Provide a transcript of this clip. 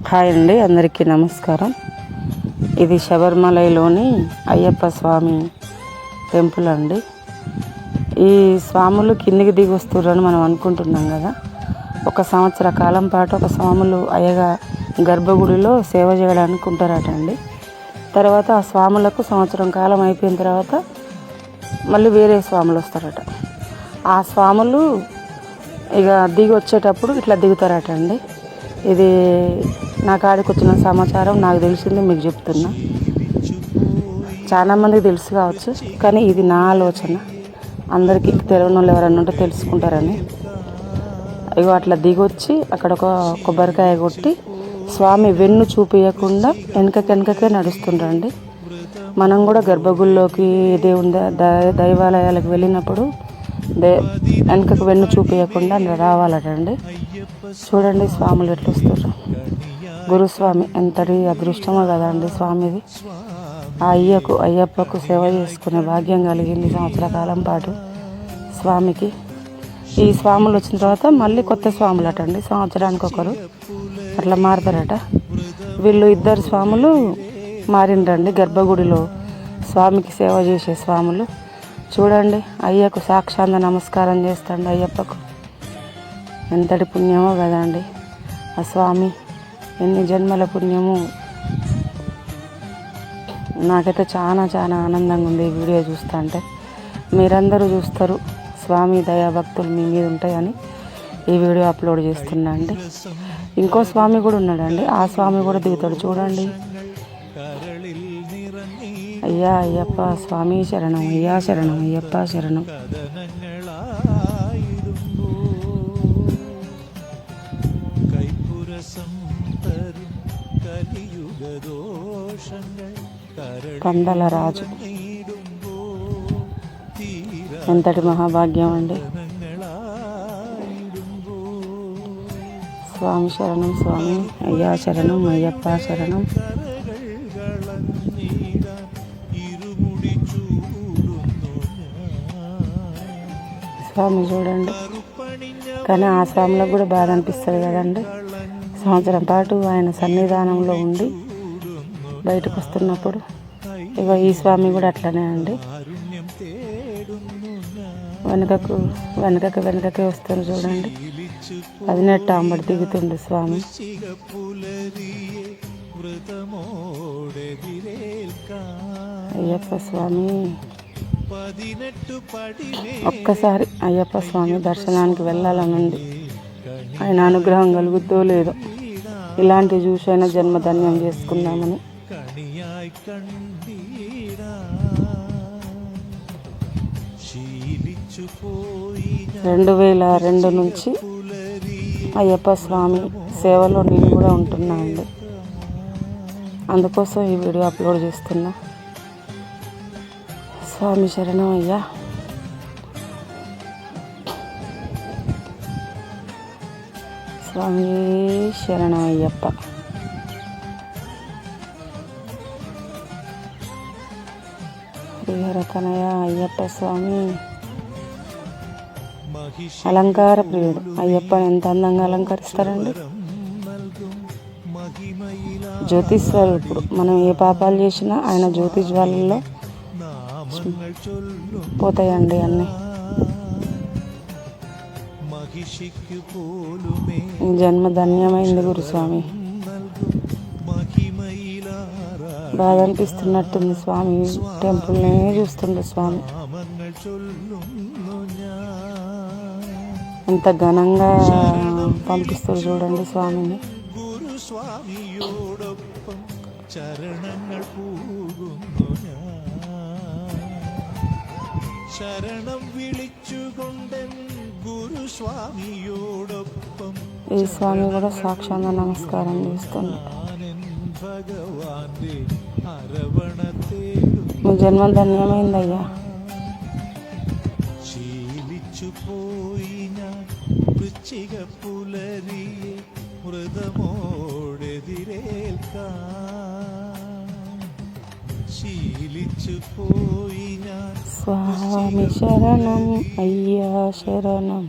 Hi అండి, అందరికీ నమస్కారం. ఇది శబరిమలైలోని అయ్యప్ప స్వామి టెంపుల్ అండి. ఈ స్వాములు కిందికి దిగి వస్తున్నారని మనం అనుకుంటున్నాం కదా. ఒక సంవత్సర కాలం పాటు ఒక స్వాములు అయ్యగా గర్భగుడిలో సేవ చేయడానికి ఉంటారట అండి. తర్వాత ఆ స్వాములకు సంవత్సరం కాలం అయిపోయిన తర్వాత మళ్ళీ వేరే స్వాములు వస్తారట. ఆ స్వాములు ఇక దిగి వచ్చేటప్పుడు ఇట్లా దిగుతారట అండి. ఇది నా కాడికి వచ్చిన సమాచారం, నాకు తెలిసింది మీకు చెప్తున్నా. చాలామందికి తెలుసు కావచ్చు, కానీ ఇది నా ఆలోచన. అందరికీ తెలియని వాళ్ళు ఎవరన్నా ఉంటే తెలుసుకుంటారని. ఇగో అట్లా దిగొచ్చి అక్కడ ఒక కొబ్బరికాయ కొట్టి స్వామి వెన్ను చూపించకుండా వెనకకే నడుస్తుండ్రండి. మనం కూడా గర్భగుడిలోకి దేవుని దైవాలయాలకు వెళ్ళినప్పుడు వెనకకు వెన్ను చూపించకుండా రావాలటండి. చూడండి స్వాములు ఎట్లా వస్తారు. గురుస్వామి ఎంతటి అదృష్టమో కదండి స్వామిది. ఆ అయ్యప్పకు సేవ చేసుకునే భాగ్యం కలిగింది సంవత్సర కాలం పాటు స్వామికి. ఈ స్వాములు వచ్చిన తర్వాత మళ్ళీ కొత్త స్వాములు అటండి, సంవత్సరానికి ఒకరు అట్లా మారుతారట. వీళ్ళు ఇద్దరు స్వాములు మారిండ్రండి గర్భగుడిలో స్వామికి సేవ చేసే స్వాములు. చూడండి, అయ్యకు సాక్షాంత నమస్కారం చేస్తాండి. అయ్యప్పకు ఎంతటి పుణ్యమో కదండి ఆ స్వామి, ఎన్ని జన్మల పుణ్యము. నాకైతే చాలా ఆనందంగా ఉంది ఈ వీడియో చూస్తా అంటే. మీరందరూ చూస్తారు, స్వామి దయాభక్తులు మీ మీద ఉంటాయని ఈ వీడియో అప్లోడ్ చేస్తున్నా అండి. ఇంకో స్వామి కూడా ఉన్నాడండి, ఆ స్వామి కూడా దిగుతాడు. చూడండి, అయ్యా అయ్యప్ప స్వామి శరణం, అయ్యా శరణం, అయ్యప్ప శరణం. కందల రాజు ఎంతటి మహాభాగ్యం అండి. స్వామి శరణం, స్వామి అయ్యా శరణం, అయ్యప్ప శరణం. స్వామి చూడండి, కానీ ఆ స్వామిలకు కూడా బాధ అనిపిస్తుంది కదండి. సంవత్సరం పాటు ఆయన సన్నిధానంలో ఉండి బయటకు వస్తున్నప్పుడు ఇక ఈ స్వామి కూడా అట్లనే అండి. వెనకకే వస్తారు చూడండి. 18 అంబడి దిగుతుండు స్వామి. అయ్యప్ప స్వామి, ఒక్కసారి అయ్యప్ప స్వామి దర్శనానికి వెళ్ళాలని ఉంది. ఆయన అనుగ్రహం కలుగుద్దో లేదో, ఇలాంటి చూసైనా జన్మధన్యం చేసుకుందామని. 2002 నుంచి అయ్యప్ప స్వామి సేవలో నేను కూడా ఉంటున్నా అండి. అందుకోసం ఈ వీడియో అప్లోడ్ చేస్తున్నా. స్వామి శరణం అయ్యా. స్వామి శరణం అయ్యప్ప. హరిహరకనయ అయ్యప్ప స్వామి అలంకార ప్రియుడు. అయ్యప్పని ఎంత అందంగా అలంకరిస్తారండి. జ్యోతిస్వరూపుడు. మనం ఏ పాపాలు చేసినా ఆయన జ్యోతి జ్వాలల్లో పోతాయండి అన్నీ. జన్మ ధన్యమైంది గురుస్వామి. బాధ అనిపిస్తున్నట్టుంది స్వామి, టెంపుల్నే చూస్తుండే స్వామి. ఎంత ఘనంగా పంపిస్తారు చూడండి స్వామిని. ఈ స్వామి కూడా సాక్షాంగా నమస్కారం చేస్తుంది. మీ జన్మ ధన్యమైందయ్యా. స్వామి శరణం, అయ్యా శరణం.